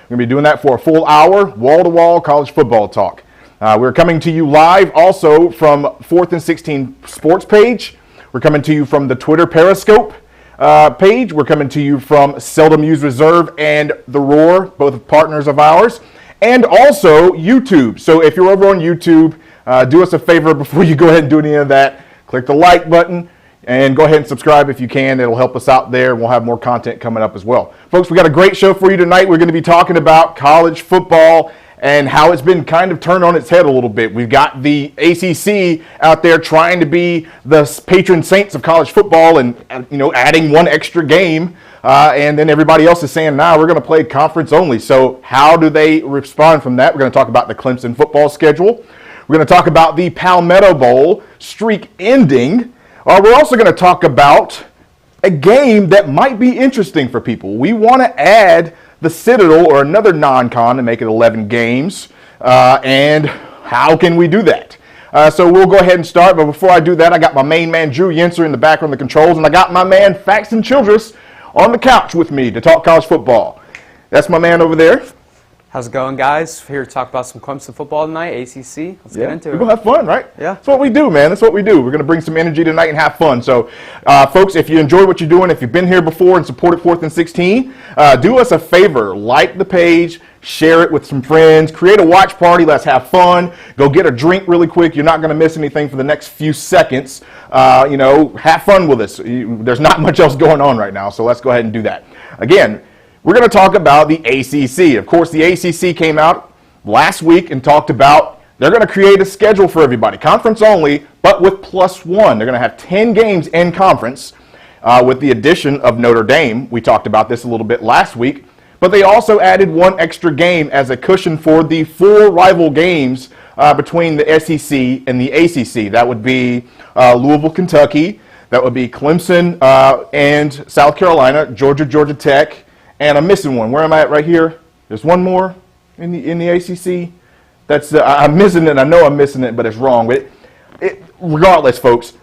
We're going to be doing that for a full hour, wall-to-wall college football talk. We're coming to you live also from 4th and 16 Sports page. We're coming to you from the Twitter Periscope page. We're coming to you from Seldom Used Reserve and The Roar, both partners of ours, and also YouTube. So if you're over on YouTube, do us a favor before you go ahead and do any of that. Click the like button and go ahead and subscribe if you can. It'll help us out there. We'll have more content coming up as well. Folks, we got a great show for you tonight. We're going to be talking about college football and how it's been kind of turned on its head a little bit. We've got the ACC out there trying to be the patron saints of college football and, adding one extra game. And then everybody else is saying, we're going to play conference only. So how do they respond from that? We're going to talk about the Clemson football schedule. We're going to talk about the Palmetto Bowl streak ending. We're also going to talk about a game that might be interesting for people. We want to add the Citadel or another non-con to make it 11 games. And how can we do that? So we'll go ahead and start. But before I do that, I got my main man, Drew Yenser, in the background of the controls. And I got my man, Faxon Childress, on the couch with me to talk college football. That's my man over there. How's it going, guys? Here to talk about some Clemson football tonight, ACC. Let's get into it. We're going to have fun, right? Yeah. That's what we do, man. That's what we do. We're going to bring some energy tonight and have fun. So, folks, if you enjoy what you're doing, if you've been here before and supported 4th and 16, do us a favor. Like the page, share it with some friends, create a watch party. Let's have fun. Go get a drink really quick. You're not going to miss anything for the next few seconds. Have fun with us. There's not much else going on right now, so let's go ahead and do that. Again, we're going to talk about the ACC. Of course, the ACC came out last week and talked about they're going to create a schedule for everybody, conference only, but with +1. They're going to have 10 games in conference with the addition of Notre Dame. We talked about this a little bit last week, but they also added one extra game as a cushion for the 4 rival games between the SEC and the ACC. That would be Louisville, Kentucky. That would be Clemson and South Carolina, Georgia Tech. And I'm missing one. Where am I at right here? There's one more in the ACC. That's I'm missing it. I know I'm missing it, but it's wrong. But regardless, folks,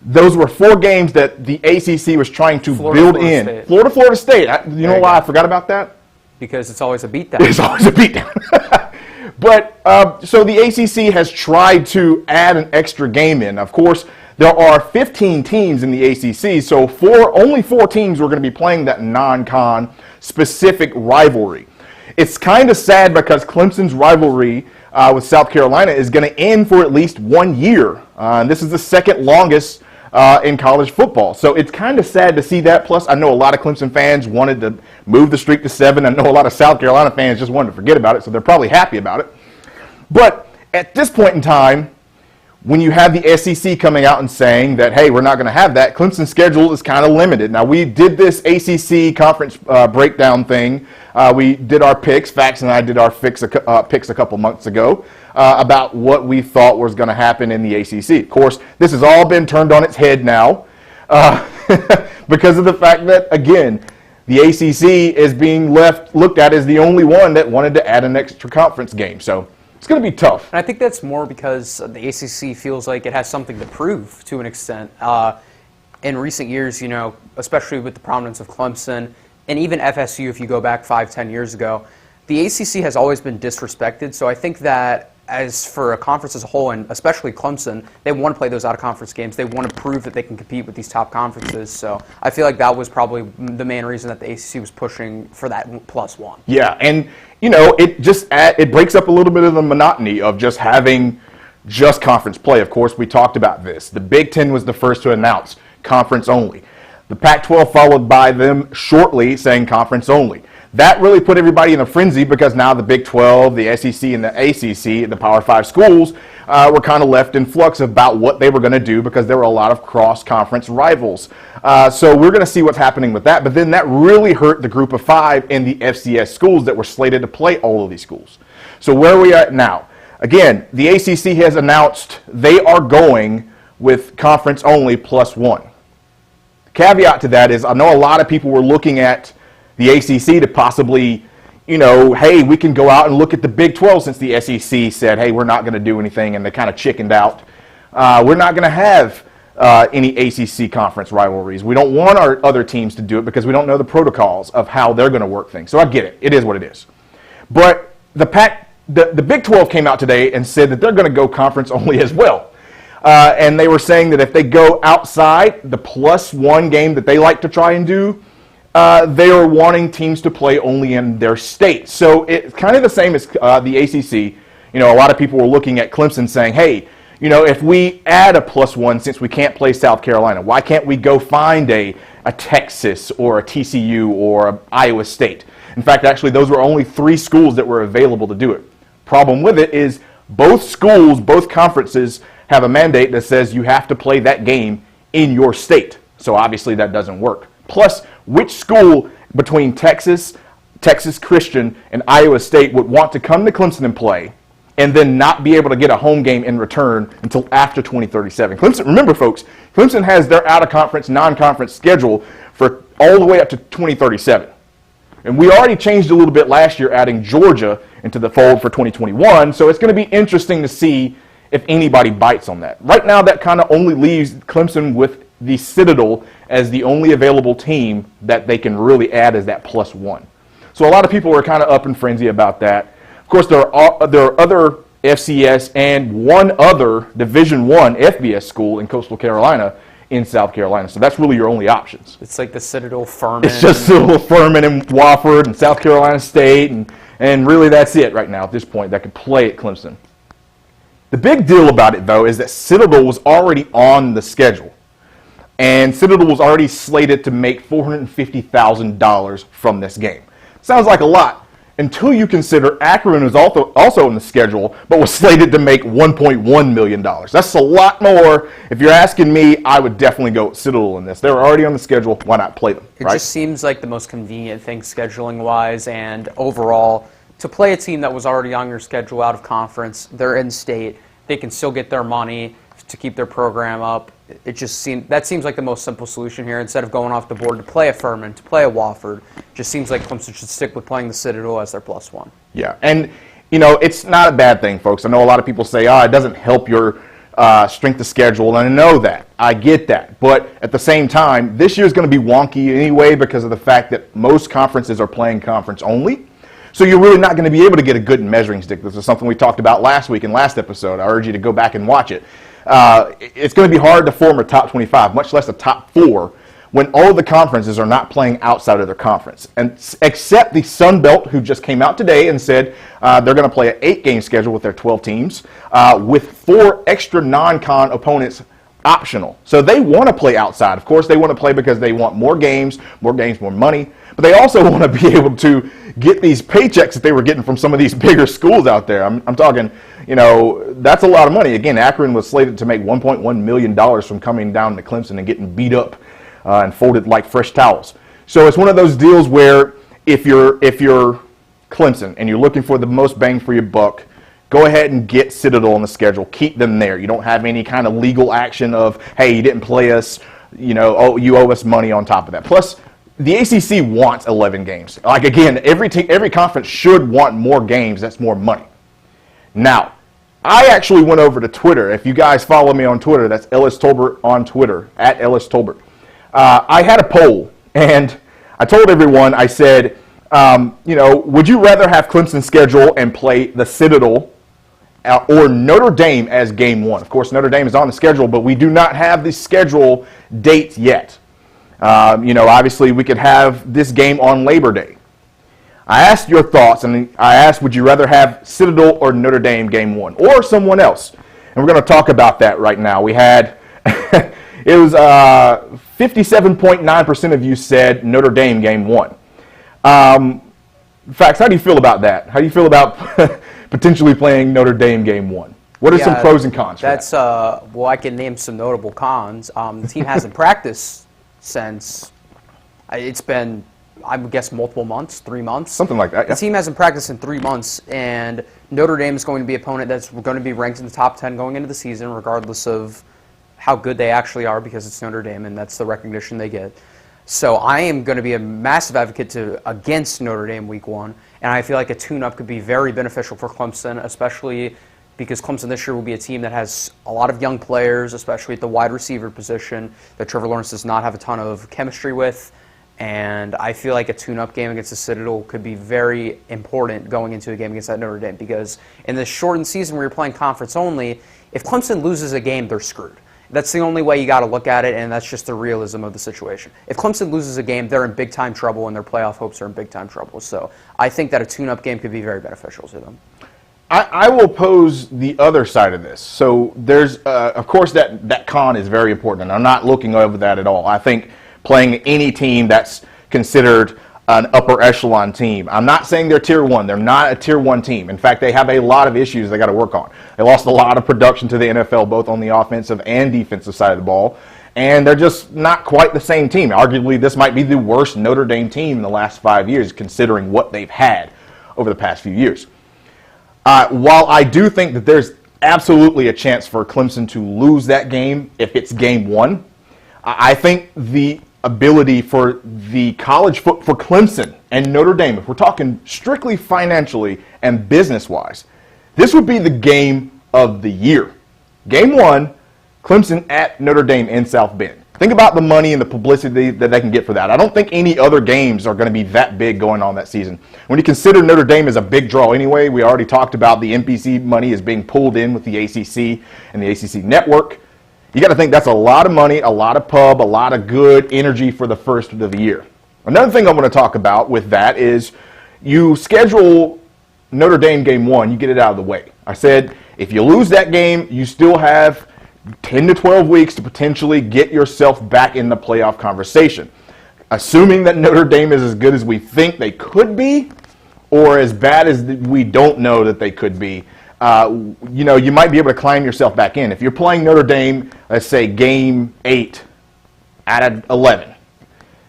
those were 4 games that the ACC was trying to build in. Florida State. You know why I forgot about that? Because it's always a beatdown. It's always a beatdown. But so the ACC has tried to add an extra game in. Of course, there are 15 teams in the ACC, so only 4 teams are going to be playing that non-con specific rivalry. It's kind of sad because Clemson's rivalry with South Carolina is going to end for at least 1 year. And this is the second longest in college football. So it's kind of sad to see that. Plus, I know a lot of Clemson fans wanted to move the streak to 7. I know a lot of South Carolina fans just wanted to forget about it, so they're probably happy about it. But at this point in time, when you have the SEC coming out and saying that, hey, we're not going to have that, Clemson's schedule is kind of limited. Now, we did this ACC conference breakdown thing. We did our picks. Fax and I did our picks a couple months ago about what we thought was going to happen in the ACC. Of course, this has all been turned on its head now because of the fact that, again, the ACC is being looked at as the only one that wanted to add an extra conference game. So it's going to be tough. And I think that's more because the ACC feels like it has something to prove to an extent. In recent years, especially with the prominence of Clemson and even FSU, if you go back 5-10 years ago, the ACC has always been disrespected. So I think that as for a conference as a whole, and especially Clemson, they want to play those out-of-conference games. They want to prove that they can compete with these top conferences. So I feel like that was probably the main reason that the ACC was pushing for that +1. Yeah, and it breaks up a little bit of the monotony of just having just conference play. Of course, we talked about this. The Big Ten was the first to announce conference only. The Pac-12 followed by them shortly saying conference only. That really put everybody in a frenzy because now the Big 12, the SEC, and the ACC, the Power 5 schools, were kind of left in flux about what they were going to do because there were a lot of cross-conference rivals. So we're going to see what's happening with that. But then that really hurt the Group of 5 and the FCS schools that were slated to play all of these schools. So where are we at now? Again, the ACC has announced they are going with conference only +1. Caveat to that is I know a lot of people were looking at the ACC to possibly, hey, we can go out and look at the Big 12 since the SEC said, hey, we're not going to do anything, and they kind of chickened out. We're not going to have any ACC conference rivalries. We don't want our other teams to do it because we don't know the protocols of how they're going to work things. So I get it. It is what it is. But the Big 12 came out today and said that they're going to go conference only as well. And they were saying that if they go outside the +1 game that they like to try and do, they are wanting teams to play only in their state. So it's kind of the same as the ACC. You know, a lot of people were looking at Clemson saying, hey, you know, if we add a +1 since we can't play South Carolina, why can't we go find a Texas or a TCU or a Iowa State? In fact, actually, those were only 3 schools that were available to do it. Problem with it is both schools, both conferences have a mandate that says you have to play that game in your state. So obviously that doesn't work. Plus, which school between Texas Christian, and Iowa State would want to come to Clemson and play and then not be able to get a home game in return until after 2037? Clemson, remember folks, Clemson has their out-of-conference, non-conference schedule for all the way up to 2037. And we already changed a little bit last year, adding Georgia into the fold for 2021, so it's going to be interesting to see if anybody bites on that. Right now, that kind of only leaves Clemson with the Citadel as the only available team that they can really add as that +1. So a lot of people are kind of up in frenzy about that. Of course, there are other FCS and one other Division I FBS school in Coastal Carolina in South Carolina. So that's really your only options. It's like the Citadel, Furman. It's just Citadel, Furman, and Wofford, and South Carolina State, and really that's it right now at this point that could play at Clemson. The big deal about it, though, is that Citadel was already on the schedule. And Citadel was already slated to make $450,000 from this game. Sounds like a lot, until you consider Akron is also in the schedule, but was slated to make $1.1 million. That's a lot more. If you're asking me, I would definitely go Citadel in this. They were already on the schedule. Why not play them? It just seems like the most convenient thing scheduling-wise and overall. To play a team that was already on your schedule out of conference, they're in state, they can still get their money to keep their program up. That seems like the most simple solution here. Instead of going off the board to play a Furman, to play a Wofford, just seems like Clemson should stick with playing the Citadel as their +1. Yeah, and you know, it's not a bad thing, folks. I know a lot of people say, it doesn't help your strength of schedule, and I know that. I get that. But at the same time, this year's going to be wonky anyway because of the fact that most conferences are playing conference only. So you're really not going to be able to get a good measuring stick. This is something we talked about last week in last episode. I urge you to go back and watch it. It's going to be hard to form a top 25, much less a top 4, when all of the conferences are not playing outside of their conference. And except the Sun Belt, who just came out today and said they're going to play an 8-game schedule with their 12 teams, with 4 extra non-con opponents optional. So they want to play outside. Of course, they want to play because they want more games, more money. But they also want to be able to get these paychecks that they were getting from some of these bigger schools out there. I'm talking, you know, that's a lot of money. Again, Akron was slated to make $1.1 million from coming down to Clemson and getting beat up and folded like fresh towels. So it's one of those deals where if you're Clemson and you're looking for the most bang for your buck, go ahead and get Citadel on the schedule. Keep them there. You don't have any kind of legal action of, hey, you didn't play us, you know, oh, you owe us money on top of that. Plus, the ACC wants 11 games. Like, again, every conference should want more games. That's more money. Now, I actually went over to Twitter. If you guys follow me on Twitter, that's Ellis Tolbert on Twitter, at Ellis Tolbert. I had a poll, and I told everyone, I said, you know, would you rather have Clemson schedule and play the Citadel or Notre Dame as game 1? Of course, Notre Dame is on the schedule, but we do not have the schedule dates yet. You know, obviously, we could have this game on Labor Day. I asked your thoughts, and I asked, would you rather have Citadel or Notre Dame game 1, or someone else? And we're going to talk about that right now. We had, it was 57.9% of you said Notre Dame game 1. Fax, how do you feel about that? How do you feel about potentially playing Notre Dame game 1? What are some pros and cons for that? Well, I can name some notable cons. The team hasn't practiced since it's been, I would guess, multiple months, 3 months. Something like that, yeah. The team hasn't practiced in 3 months, and Notre Dame is going to be an opponent that's going to be ranked in the top 10 going into the season, regardless of how good they actually are, because it's Notre Dame, and that's the recognition they get. So I am going to be a massive advocate against Notre Dame week 1, and I feel like a tune-up could be very beneficial for Clemson, especially because Clemson this year will be a team that has a lot of young players, especially at the wide receiver position, that Trevor Lawrence does not have a ton of chemistry with. And I feel like a tune-up game against the Citadel could be very important going into a game against that Notre Dame, because in this shortened season where you're playing conference only, if Clemson loses a game, they're screwed. That's the only way you got to look at it, and that's just the realism of the situation. If Clemson loses a game, they're in big-time trouble, and their playoff hopes are in big-time trouble. So I think that a tune-up game could be very beneficial to them. I will pose the other side of this. So there's, of course, that con is very important, and I'm not looking over that at all. I think playing any team that's considered an upper echelon team. I'm not saying they're tier one. They're not a tier one team. In fact, they have a lot of issues they got to work on. They lost a lot of production to the NFL, both on the offensive and defensive side of the ball, and they're just not quite the same team. Arguably, this might be the worst Notre Dame team in the last 5 years, considering what they've had over the past few years. While I do think that there's absolutely a chance for Clemson to lose that game if it's game one, I think the ability for the college foot for Clemson and Notre Dame, if we're talking strictly financially and business-wise, this would be the game of the year. Game one, Clemson at Notre Dame in South Bend. Think about the money and the publicity that they can get for that. I don't think any other games are going to be that big going on that season. When you consider Notre Dame as a big draw anyway, we already talked about the NPC money is being pulled in with the ACC and the ACC network. You got to think that's a lot of money, a lot of pub, a lot of good energy for the first of the year. Another thing I want to talk about with that is you schedule Notre Dame game one, you get it out of the way. I said if you lose that game, you still have 10 to 12 weeks to potentially get yourself back in the playoff conversation. Assuming that Notre Dame is as good as we think they could be, or as bad as we don't know that they could be, you might be able to climb yourself back in. If you're playing Notre Dame, let's say game 8 out of 11,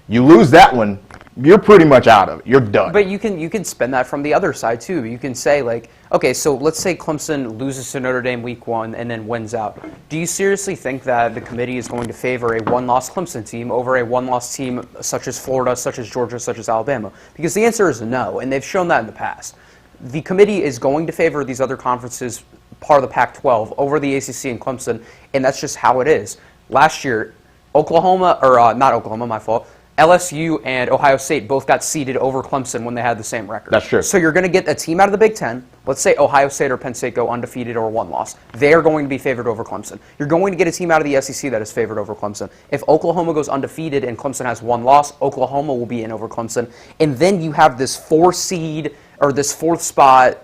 you lose that one, you're pretty much out of it. You're done. But you can spin that from the other side too. You can say like, okay, so let's say Clemson loses to Notre Dame week 1 and then wins out. Do you seriously think that the committee is going to favor a one-loss Clemson team over a one-loss team such as Florida, such as Georgia, such as Alabama? Because the answer is no, and they've shown that in the past. The committee is going to favor these other conferences, part of the Pac-12, over the ACC and Clemson, and that's just how it is. Last year, LSU and Ohio State both got seeded over Clemson when they had the same record. That's true. So you're going to get a team out of the Big Ten. Let's say Ohio State or Penn State go undefeated or one loss. They are going to be favored over Clemson. You're going to get a team out of the SEC that is favored over Clemson. If Oklahoma goes undefeated and Clemson has one loss, Oklahoma will be in over Clemson. And then you have this 4 seed or this 4th spot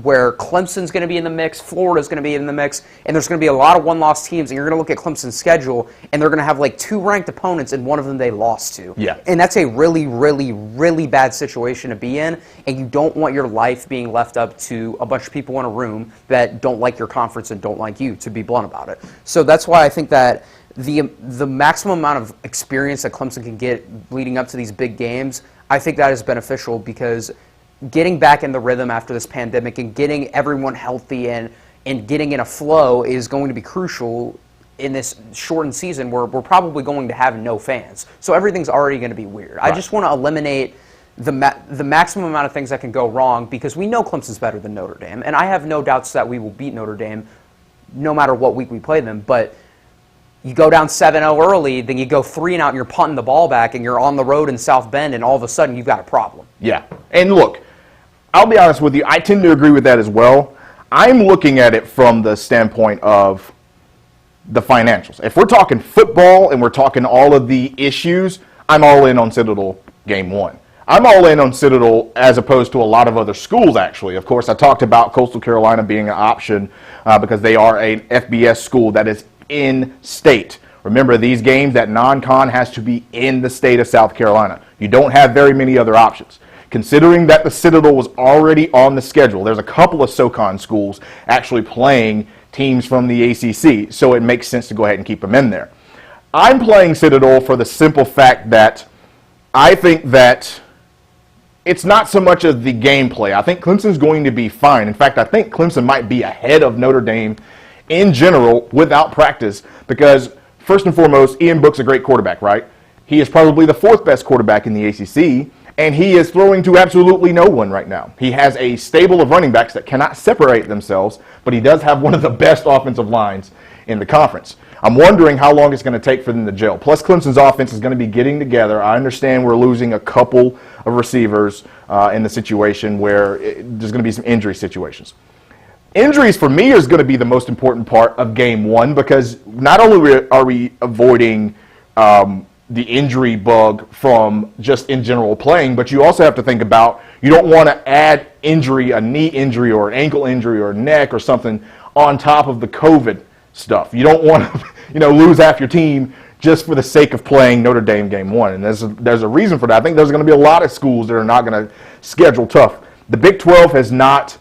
where Clemson's going to be in the mix, Florida's going to be in the mix, and there's going to be a lot of one-loss teams, and you're going to look at Clemson's schedule, and they're going to have like 2 ranked opponents, and one of them they lost to. Yeah. And that's a really, really, really bad situation to be in, and you don't want your life being left up to a bunch of people in a room that don't like your conference and don't like you, to be blunt about it. So that's why I think that the maximum amount of experience that Clemson can get leading up to these big games, I think that is beneficial, because getting back in the rhythm after this pandemic and getting everyone healthy and getting in a flow is going to be crucial in this shortened season where we're probably going to have no fans. So everything's already going to be weird. Right. I just want to eliminate the maximum amount of things that can go wrong, because we know Clemson's better than Notre Dame, and I have no doubts that we will beat Notre Dame no matter what week we play them. But you go down 7-0 early, then you go 3-0 and you're punting the ball back, and you're on the road in South Bend, and all of a sudden you've got a problem. Yeah. And look, I'll be honest with you, I tend to agree with that as well. I'm looking at it from the standpoint of the financials. If we're talking football and we're talking all of the issues, I'm all in on Citadel game 1. I'm all in on Citadel as opposed to a lot of other schools, actually. Of course, I talked about Coastal Carolina being an option because they are an FBS school that is in state. Remember, these games, that non-con has to be in the state of South Carolina. You don't have very many other options. Considering that the Citadel was already on the schedule, there's a couple of SoCon schools actually playing teams from the ACC, so it makes sense to go ahead and keep them in there. I'm playing Citadel for the simple fact that I think that it's not so much of the gameplay. I think Clemson's going to be fine. In fact, I think Clemson might be ahead of Notre Dame in general without practice, because first and foremost, Ian Book's a great quarterback, right? He is probably the 4th best quarterback in the ACC, and he is throwing to absolutely no one right now. He has a stable of running backs that cannot separate themselves, but he does have one of the best offensive lines in the conference. I'm wondering how long it's going to take for them to gel. Plus, Clemson's offense is going to be getting together. I understand we're losing a couple of receivers in the situation where there's going to be some injury situations. Injuries, for me, is going to be the most important part of Game 1 because not only are we avoiding the injury bug from just in general playing, but you also have to think about you don't want to add injury, a knee injury or an ankle injury or a neck or something on top of the COVID stuff. You don't want to lose half your team just for the sake of playing Notre Dame Game 1. And there's a reason for that. I think there's going to be a lot of schools that are not going to schedule tough. The Big 12 has not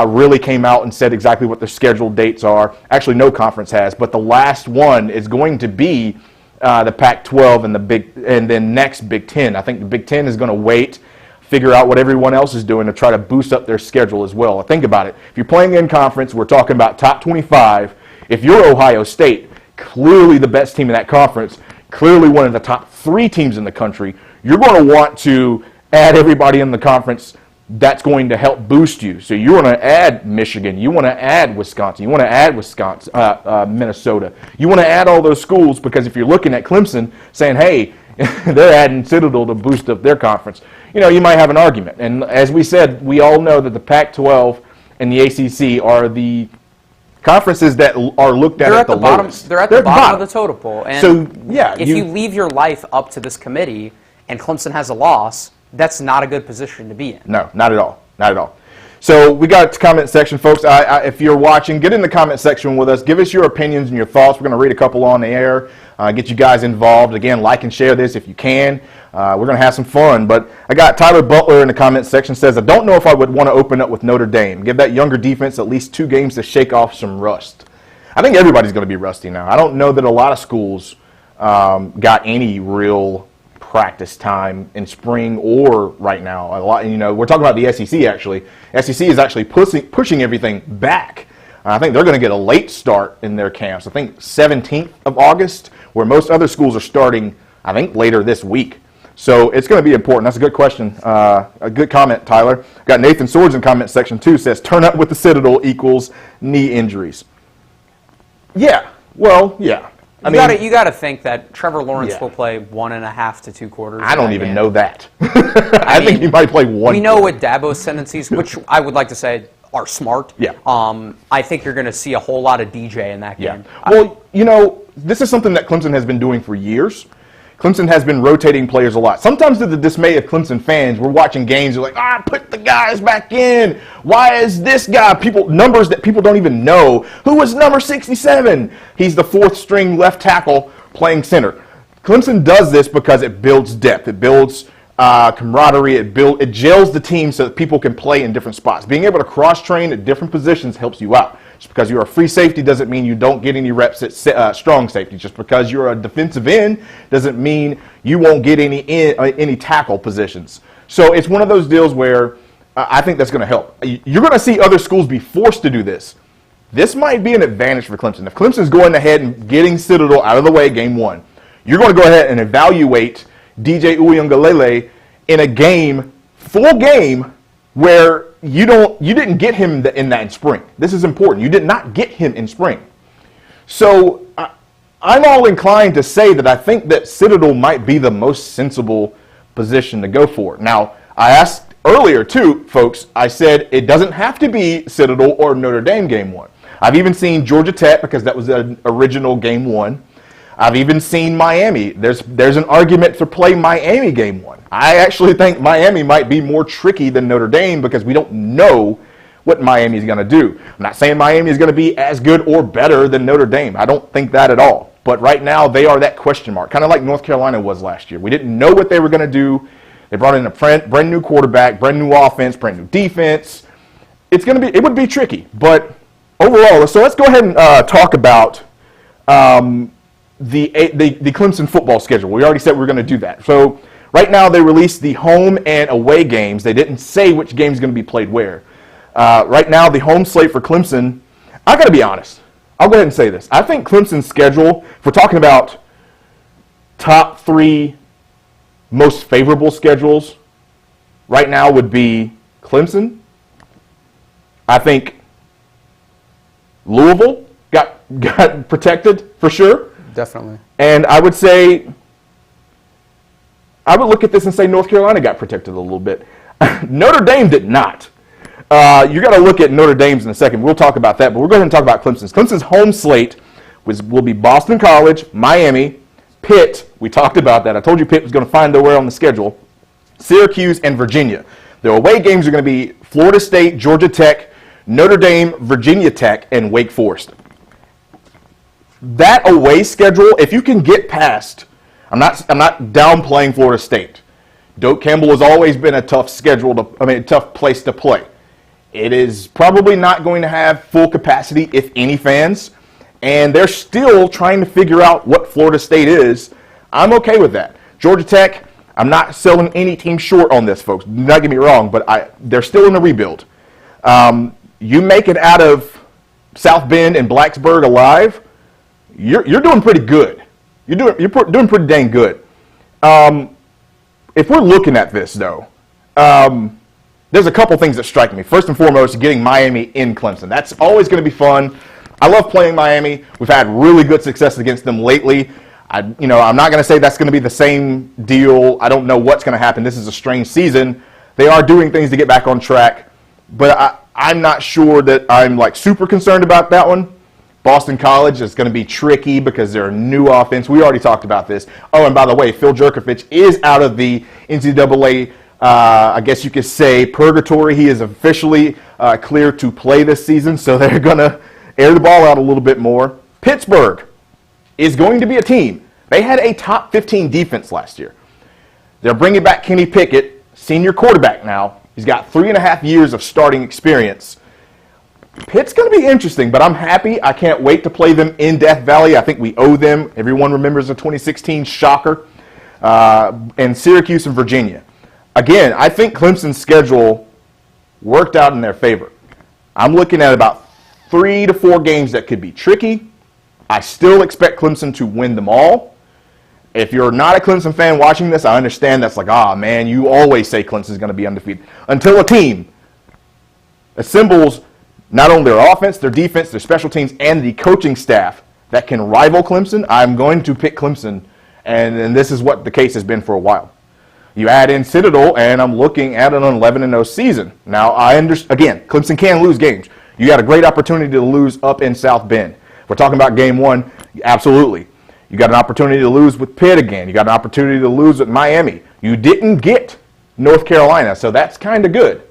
really came out and said exactly what their scheduled dates are. Actually, no conference has, but the last one is going to be the Pac-12 and then next Big 10. I think the Big 10 is going to wait, figure out what everyone else is doing to try to boost up their schedule as well. Think about it. If you're playing in conference, we're talking about top 25. If you're Ohio State, clearly the best team in that conference, clearly one of the top 3 teams in the country, you're going to want to add everybody in the conference that's going to help boost you. So you want to add Michigan, you want to add Wisconsin, you want to add Minnesota. You want to add all those schools because if you're looking at Clemson saying, hey, they're adding Citadel to boost up their conference, you might have an argument. And as we said, we all know that the Pac-12 and the ACC are the conferences that are looked at the bottom. lowest. They're at the bottom of the totem pole. And so, yeah, if you leave your life up to this committee and Clemson has a loss, that's not a good position to be in. No, not at all. Not at all. So we got a comment section, folks. If you're watching, get in the comment section with us. Give us your opinions and your thoughts. We're going to read a couple on the air, get you guys involved. Again, like and share this if you can. We're going to have some fun. But I got Tyler Butler in the comment section says, I don't know if I would want to open up with Notre Dame. Give that younger defense at least 2 games to shake off some rust. I think everybody's going to be rusty now. I don't know that a lot of schools got any real practice time in spring or right now. A lot, we're talking about the SEC actually. SEC is actually pushing everything back. I think they're going to get a late start in their camps. I think 17th of August, where most other schools are starting, I think, later this week. So it's going to be important. That's a good question. A good comment, Tyler. Got Nathan Swords in comment section too. Says, turn up with the Citadel equals knee injuries. Yeah. Well, yeah. You got to think that Trevor Lawrence will play 1.5 to 2 quarters. I don't even know that. I think he might play 1. We know what Dabo's tendencies, which I would like to say are smart. Yeah. I think you're going to see a whole lot of DJ in that game. Yeah. Well, this is something that Clemson has been doing for years. Clemson has been rotating players a lot. Sometimes to the dismay of Clemson fans, we're watching games, you're like, put the guys back in. Why is this guy, numbers that people don't even know? Who was number 67? He's the 4th string left tackle playing center. Clemson does this because it builds depth. It builds camaraderie. It gels the team so that people can play in different spots. Being able to cross-train at different positions helps you out. Just because you're a free safety doesn't mean you don't get any reps at strong safety. Just because you're a defensive end doesn't mean you won't get any tackle positions. So it's one of those deals where I think that's going to help. You're going to see other schools be forced to do this. This might be an advantage for Clemson. If Clemson's going ahead and getting Citadel out of the way game 1, you're going to go ahead and evaluate DJ Uiagalelei in a full game, where you didn't get him in spring. This is important. You did not get him in spring. So I'm all inclined to say that I think that Citadel might be the most sensible position to go for. Now, I asked earlier too, folks, I said it doesn't have to be Citadel or Notre Dame game 1. I've even seen Georgia Tech because that was the original game 1. I've even seen Miami. There's an argument to play Miami game 1. I actually think Miami might be more tricky than Notre Dame because we don't know what Miami is going to do. I'm not saying Miami is going to be as good or better than Notre Dame. I don't think that at all. But right now they are that question mark, kind of like North Carolina was last year. We didn't know what they were going to do. They brought in a brand new quarterback, brand new offense, brand new defense. It would be tricky. But overall, so let's go ahead and talk about the Clemson football schedule. We already said we were going to do that. So right now they released the home and away games. They didn't say which game is going to be played where. Right now the home slate for Clemson, I got to be honest. I'll go ahead and say this. I think Clemson's schedule, if we're talking about top 3 most favorable schedules right now, would be Clemson. I think Louisville got got protected for sure. Definitely. And I would look at this and say North Carolina got protected a little bit. Notre Dame did not. You're going to look at Notre Dame's in a second. We'll talk about that, but we're going to talk about Clemson's. Clemson's home slate will be Boston College, Miami, Pitt. We talked about that. I told you Pitt was going to find their way on the schedule. Syracuse and Virginia. Their away games are going to be Florida State, Georgia Tech, Notre Dame, Virginia Tech, and Wake Forest. That away schedule, if you can get past, I'm not downplaying Florida State. Doak Campbell has always been a tough tough place to play. It is probably not going to have full capacity, if any, fans, and they're still trying to figure out what Florida State is. I'm okay with that. Georgia Tech, I'm not selling any team short on this, folks. Do not get me wrong, but they're still in the rebuild. You make it out of South Bend and Blacksburg alive, you're doing pretty good. You're doing pretty dang good. If we're looking at this, though, there's a couple things that strike me. First and foremost, getting Miami in Clemson. That's always going to be fun. I love playing Miami. We've had really good success against them lately. I'm not going to say that's going to be the same deal. I don't know what's going to happen. This is a strange season. They are doing things to get back on track, but I'm not sure that I'm super concerned about that one. Boston College is going to be tricky because they're a new offense. We already talked about this. Oh, and by the way, Phil Jurkovich is out of the NCAA, I guess you could say, purgatory. He is officially clear to play this season, so they're going to air the ball out a little bit more. Pittsburgh is going to be a team. They had a top 15 defense last year. They're bringing back Kenny Pickett, senior quarterback now. He's got 3.5 years of starting experience. Pitt's going to be interesting, but I'm happy. I can't wait to play them in Death Valley. I think we owe them. Everyone remembers the 2016 shocker. And Syracuse and Virginia. Again, I think Clemson's schedule worked out in their favor. I'm looking at about 3 to 4 games that could be tricky. I still expect Clemson to win them all. If you're not a Clemson fan watching this, I understand that's man, you always say Clemson's going to be undefeated. Until a team assembles not only their offense, their defense, their special teams, and the coaching staff that can rival Clemson, I'm going to pick Clemson, and this is what the case has been for a while. You add in Citadel, and I'm looking at an 11-0 season. Now, again, Clemson can lose games. You got a great opportunity to lose up in South Bend. We're talking about game one, absolutely. You got an opportunity to lose with Pitt again. You got an opportunity to lose with Miami. You didn't get North Carolina, so that's kind of good.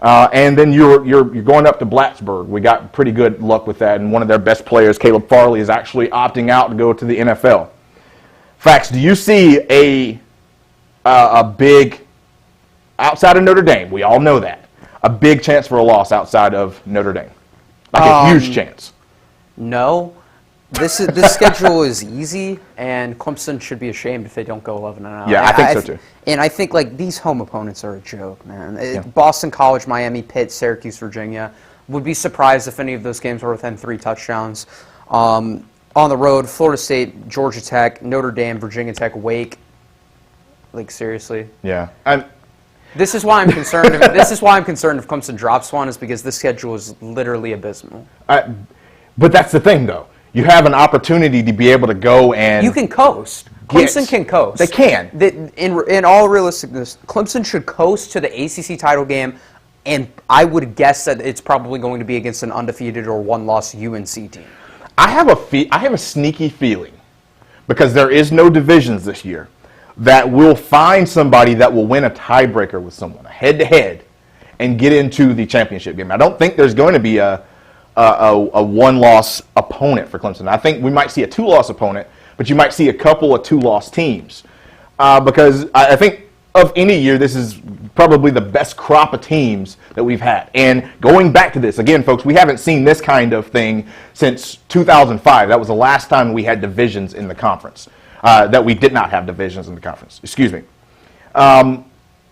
And then you're going up to Blacksburg. We got pretty good luck with that, and one of their best players, Caleb Farley, is actually opting out to go to the NFL. Fax, do you see a big, outside of Notre Dame, we all know that, a big chance for a loss outside of Notre Dame? A huge chance. No. This schedule is easy, and Clemson should be ashamed if they don't go 11-0. Yeah, I think so too. And I think these home opponents are a joke, man. Boston College, Miami, Pitt, Syracuse, Virginia. Would be surprised if any of those games were within 3 touchdowns. On the road, Florida State, Georgia Tech, Notre Dame, Virginia Tech, Wake. Seriously. Yeah. This is why I'm concerned. This is why I'm concerned if Clemson drops one, is because this schedule is literally abysmal. But that's the thing, though. You have an opportunity to be able to go and... You can coast. Clemson can coast. They can. In all realisticness, Clemson should coast to the ACC title game, and I would guess that it's probably going to be against an undefeated or one-loss UNC team. I have a sneaky feeling, because there is no divisions this year, that we'll find somebody that will win a tiebreaker with someone, a head-to-head, and get into the championship game. I don't think there's going to be a one-loss opponent for Clemson. I think we might see a 2-loss opponent, but you might see a couple of 2-loss teams. Because I think of any year, this is probably the best crop of teams that we've had. And going back to this, again, folks, we haven't seen this kind of thing since 2005. That was the last time we had divisions in the conference. That we did not have divisions in the conference. Excuse me.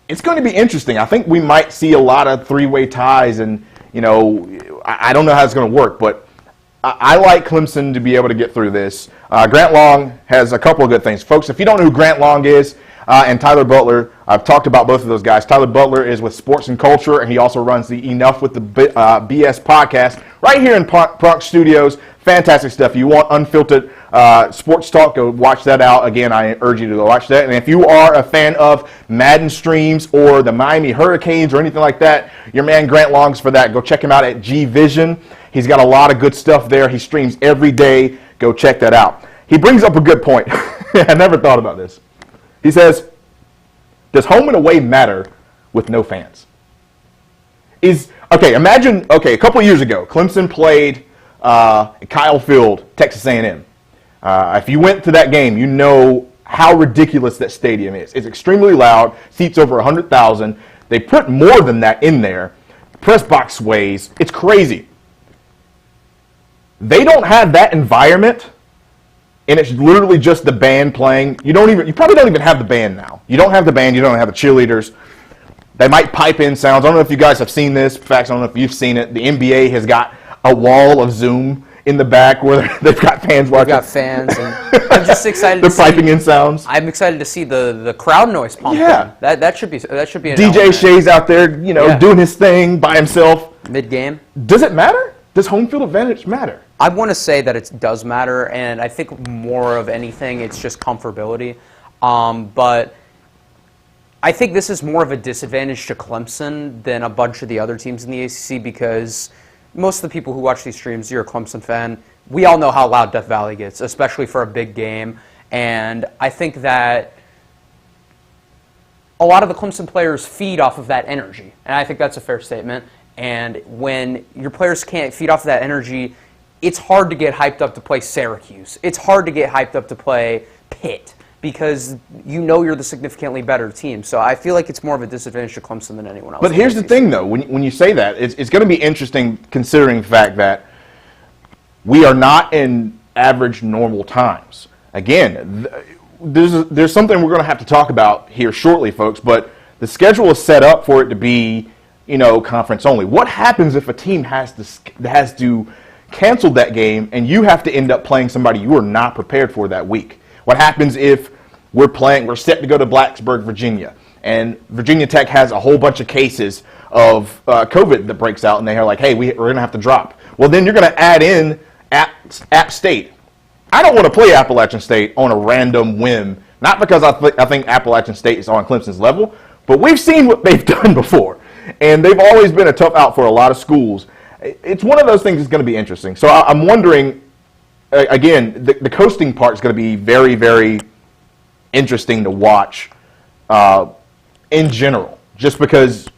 It's going to be interesting. I think we might see a lot of 3-way ties, and I don't know how it's going to work, but I like Clemson to be able to get through this. Grant Long has a couple of good things. Folks, if you don't know who Grant Long is, and Tyler Butler, I've talked about both of those guys. Tyler Butler is with Sports and Culture, and he also runs the Enough with the BS podcast right here in Pronk Studios. Fantastic stuff. You want unfiltered sports talk, go watch that out. Again, I urge you to go watch that. And if you are a fan of Madden streams or the Miami Hurricanes or anything like that, your man Grant longs for that. Go check him out at G Vision. He's got a lot of good stuff there. He streams every day. Go check that out. He brings up a good point. I never thought about this. He says, does home and away matter with no fans? Imagine, a couple of years ago, Clemson played Kyle Field, Texas A&M. If you went to that game, you know how ridiculous that stadium is. It's extremely loud, seats over 100,000. They put more than that in there. Press box sways. It's crazy. They don't have that environment, and it's literally just the band playing. You probably don't even have the band now. You don't have the band. You don't have the cheerleaders. They might pipe in sounds. I don't know if you guys have seen this. In fact, I don't know if you've seen it. The NBA has got a wall of Zoom in the back where they've got fans watching. They've got fans. And I'm just excited to see. They're piping in sounds. I'm excited to see the crowd noise pumping. Yeah. That should be an DJ element. Shea's out there, doing his thing by himself. Mid-game. Does it matter? Does home field advantage matter? I want to say that it does matter, and I think more of anything, it's just comfortability. But I think this is more of a disadvantage to Clemson than a bunch of the other teams in the ACC because most of the people who watch these streams, you're a Clemson fan, we all know how loud Death Valley gets, especially for a big game. And I think that a lot of the Clemson players feed off of that energy, and I think that's a fair statement. And when your players can't feed off of that energy, it's hard to get hyped up to play Syracuse. It's hard to get hyped up to play Pitt because you're the significantly better team. So I feel like it's more of a disadvantage to Clemson than anyone else. But here's the thing, though. When you say that, it's going to be interesting considering the fact that we are not in average normal times. Again, there's something we're going to have to talk about here shortly, folks, but the schedule is set up for it to be, conference only. What happens if a team has to cancel that game and you have to end up playing somebody you are not prepared for that week? What happens if we're set to go to Blacksburg, Virginia, and Virginia Tech has a whole bunch of cases of COVID that breaks out, and they are like, hey, we're going to have to drop. Well, then you're going to add in App State. I don't want to play Appalachian State on a random whim, not because I think Appalachian State is on Clemson's level, but we've seen what they've done before, and they've always been a tough out for a lot of schools. It's one of those things that's going to be interesting. So I'm wondering, again, the coasting part is going to be very, very interesting to watch in general, just because,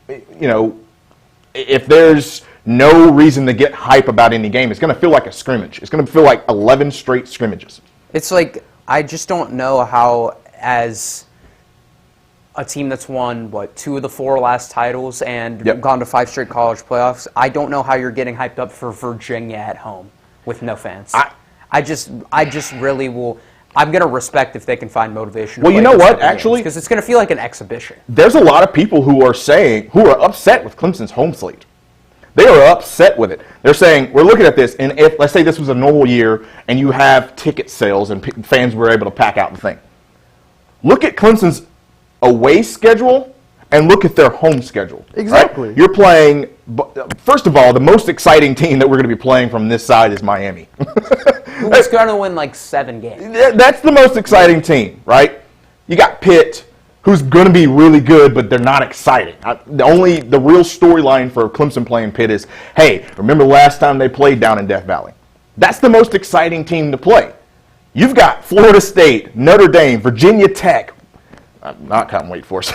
if there's no reason to get hype about any game, it's going to feel like a scrimmage. It's going to feel like 11 straight scrimmages. It's like, I just don't know how, as a team that's won, 2 of the 4 last titles and gone to 5 straight college playoffs, I don't know how you're getting hyped up for Virginia at home with no fans. I just really will. I'm going to respect if they can find motivation. Well, you know what, actually? Because it's going to feel like an exhibition. There's a lot of people who are upset with Clemson's home slate. They are upset with it. They're saying, we're looking at this, and if, let's say this was a normal year, and you have ticket sales and fans were able to pack out the thing. Look at Clemson's away schedule and look at their home schedule. Exactly. Right? You're playing, first of all, the most exciting team that we're going to be playing from this side is Miami. Who's going to win 7 games. That's the most exciting team, right? You got Pitt, who's going to be really good, but they're not exciting. The real storyline for Clemson playing Pitt is, hey, remember the last time they played down in Death Valley? That's the most exciting team to play. You've got Florida State, Notre Dame, Virginia Tech. I'm not counting Wake Forest.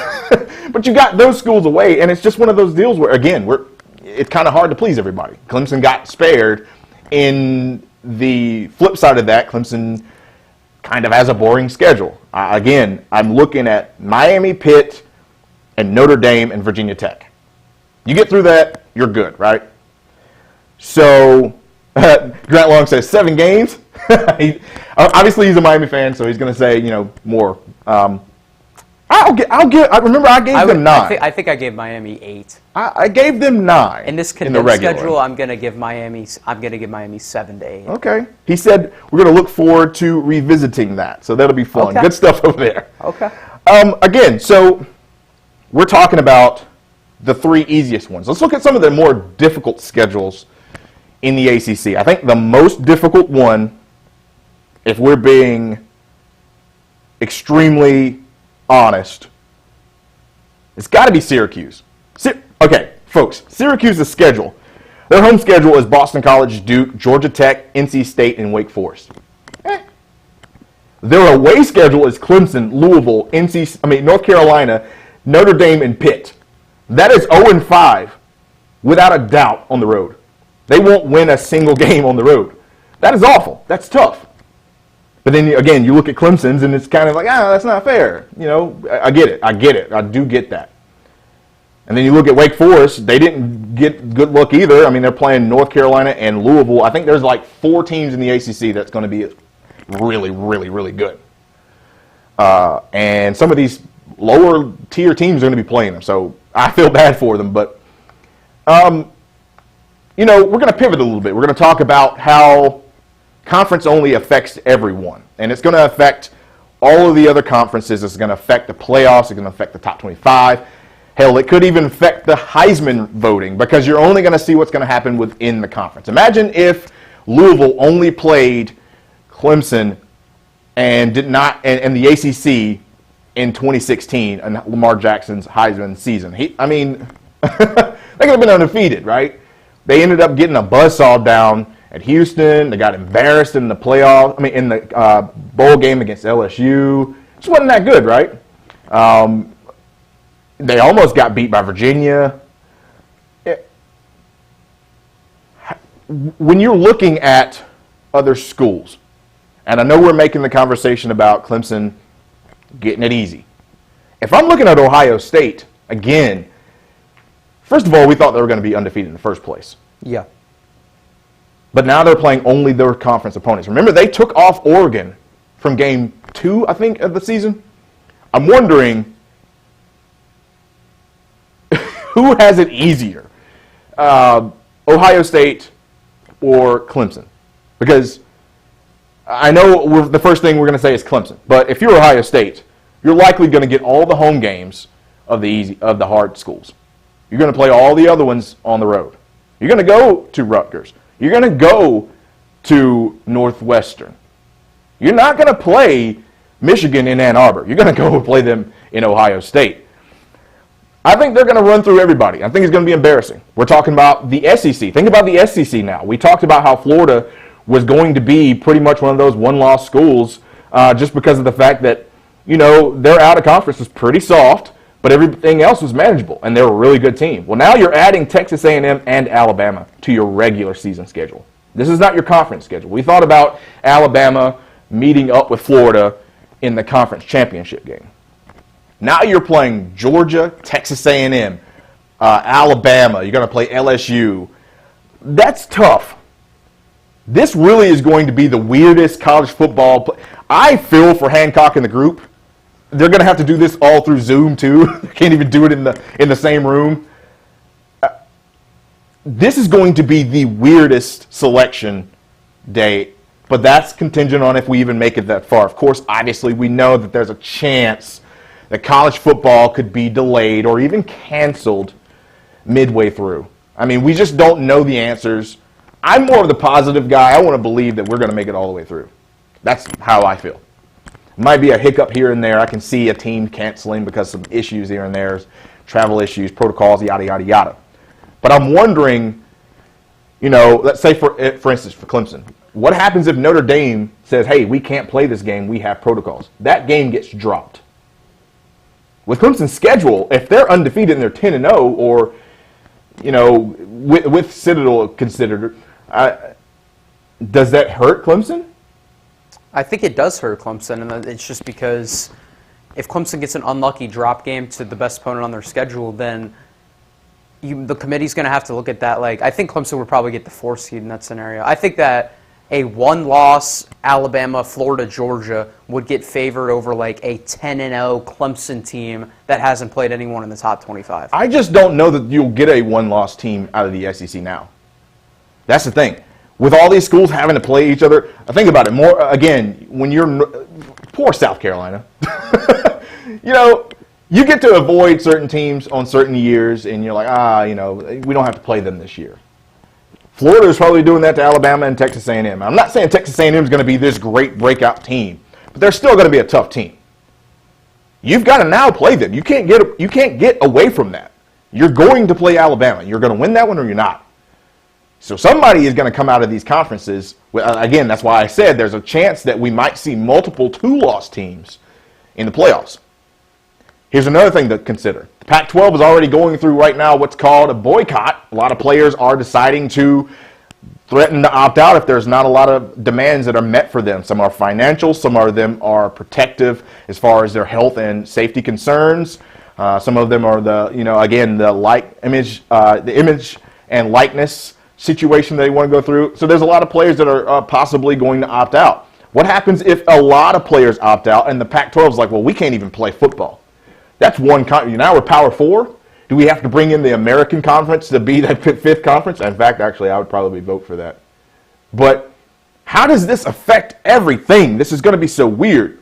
But you got those schools away, and it's just one of those deals where, again, it's kind of hard to please everybody. Clemson got spared. In the flip side of that, Clemson kind of has a boring schedule. Again, I'm looking at Miami, Pitt, and Notre Dame and Virginia Tech. You get through that, you're good, right? So Grant Long says 7 games. Obviously, he's a Miami fan, so he's going to say, more. I remember I gave them 9. I think I gave Miami 8. I gave them 9. In this condensed schedule, I'm going to give Miami 7 to 8. Okay. He said we're going to look forward to revisiting that, so that'll be fun. Okay. Good stuff over there. Okay. Again, so we're talking about the 3 easiest ones. Let's look at some of the more difficult schedules in the ACC. I think the most difficult one, if we're being extremely honest, it's got to be Syracuse. Okay, folks, Syracuse's schedule. Their home schedule is Boston College, Duke, Georgia Tech, NC State, and Wake Forest. Their away schedule is Clemson, Louisville, North Carolina, Notre Dame, and Pitt. That is 0-5, without a doubt, on the road. They won't win a single game on the road. That is awful. That's tough. But then, again, you look at Clemson's, and it's kind of like, that's not fair. I get it. I do get that. And then you look at Wake Forest, they didn't get good luck either. I mean, they're playing North Carolina and Louisville. I think there's like 4 teams in the ACC that's going to be really, really, really good. And some of these lower tier teams are going to be playing them. So I feel bad for them. But, we're going to pivot a little bit. We're going to talk about how conference only affects everyone. And it's going to affect all of the other conferences. It's going to affect the playoffs. It's going to affect the top 25. Hell, it could even affect the Heisman voting because you're only going to see what's going to happen within the conference. Imagine if Louisville only played Clemson and did not, and the ACC in 2016 and Lamar Jackson's Heisman season. They could have been undefeated, right? They ended up getting a buzzsaw down at Houston. They got embarrassed in the playoff. In the bowl game against LSU. Just wasn't that good, right? They almost got beat by Virginia. When you're looking at other schools, and I know we're making the conversation about Clemson getting it easy. If I'm looking at Ohio State, again, first of all, we thought they were going to be undefeated in the first place. Yeah. But now they're playing only their conference opponents. Remember, they took off Oregon from game 2, I think, of the season. I'm wondering who has it easier, Ohio State or Clemson? Because I know the first thing we're going to say is Clemson. But if you're Ohio State, you're likely going to get all the home games of the hard schools. You're going to play all the other ones on the road. You're going to go to Rutgers. You're going to go to Northwestern. You're not going to play Michigan in Ann Arbor. You're going to go play them in Ohio State. I think they're going to run through everybody. I think it's going to be embarrassing. We're talking about the SEC. Think about the SEC now. We talked about how Florida was going to be pretty much one of those one-loss schools just because of the fact that, their out-of-conference was pretty soft, but everything else was manageable, and they're a really good team. Well, now you're adding Texas A&M and Alabama to your regular season schedule. This is not your conference schedule. We thought about Alabama meeting up with Florida in the conference championship game. Now you're playing Georgia, Texas A&M, Alabama. You're going to play LSU. That's tough. This really is going to be the weirdest college football. I feel for Hancock and the group. They're going to have to do this all through Zoom too. They can't even do it in the same room. This is going to be the weirdest selection day, but that's contingent on if we even make it that far. Of course, obviously, we know that there's a chance that college football could be delayed or even canceled midway through. We just don't know the answers. I'm more of the positive guy. I want to believe that we're going to make it all the way through. That's how I feel. Might be a hiccup here and there. I can see a team canceling because of some issues here and there, travel issues, protocols, yada, yada, yada. But I'm wondering, let's say, for instance, for Clemson, what happens if Notre Dame says, hey, we can't play this game, we have protocols? That game gets dropped. With Clemson's schedule, if they're undefeated and they're 10-0, or, with Citadel considered, does that hurt Clemson? I think it does hurt Clemson, and it's just because if Clemson gets an unlucky drop game to the best opponent on their schedule, then the committee's going to have to look at that. I think Clemson would probably get the 4th seed in that scenario. I think that a one-loss Alabama, Florida, Georgia would get favored over a 10-0 Clemson team that hasn't played anyone in the top 25. I just don't know that you'll get a one-loss team out of the SEC now. That's the thing. With all these schools having to play each other, think about it more. Again, when you're poor South Carolina, you get to avoid certain teams on certain years, and you're like, we don't have to play them this year. Florida is probably doing that to Alabama and Texas A&M. I'm not saying Texas A&M is going to be this great breakout team, but they're still going to be a tough team. You've got to now play them. You can't get away from that. You're going to play Alabama. You're going to win that one or you're not. So somebody is going to come out of these conferences. Again, that's why I said there's a chance that we might see multiple 2-loss teams in the playoffs. Here's another thing to consider. The Pac-12 is already going through right now what's called a boycott. A lot of players are deciding to threaten to opt out if there's not a lot of demands that are met for them. Some are financial, some of them are protective as far as their health and safety concerns. Some of them are the image and likeness situation they want to go through. So there's a lot of players that are possibly going to opt out. What happens if a lot of players opt out and the Pac-12 is like, well, we can't even play football? That's one. Now we're Power 4. Do we have to bring in the American Conference to be that fifth conference? In fact, actually, I would probably vote for that. But how does this affect everything? This is going to be so weird.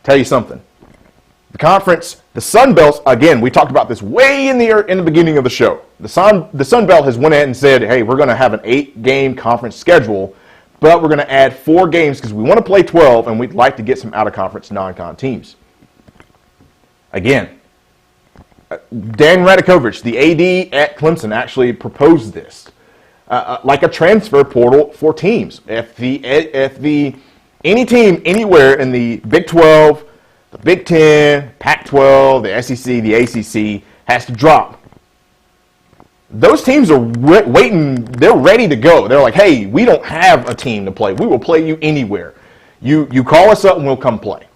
Tell you something. The conference, the Sun Belt, again, we talked about this way in the beginning of the show. The Sun Belt has went ahead and said, hey, we're going to have an 8-game conference schedule, but we're going to add 4 games because we want to play 12, and we'd like to get some out-of-conference non-con teams. Again, Dan Radakovich, the AD at Clemson, actually proposed this, like a transfer portal for teams. If any team anywhere in the Big 12, the Big 10, Pac-12, the SEC, the ACC has to drop, those teams are waiting. They're ready to go. They're like, hey, we don't have a team to play. We will play you anywhere. You call us up and we'll come play.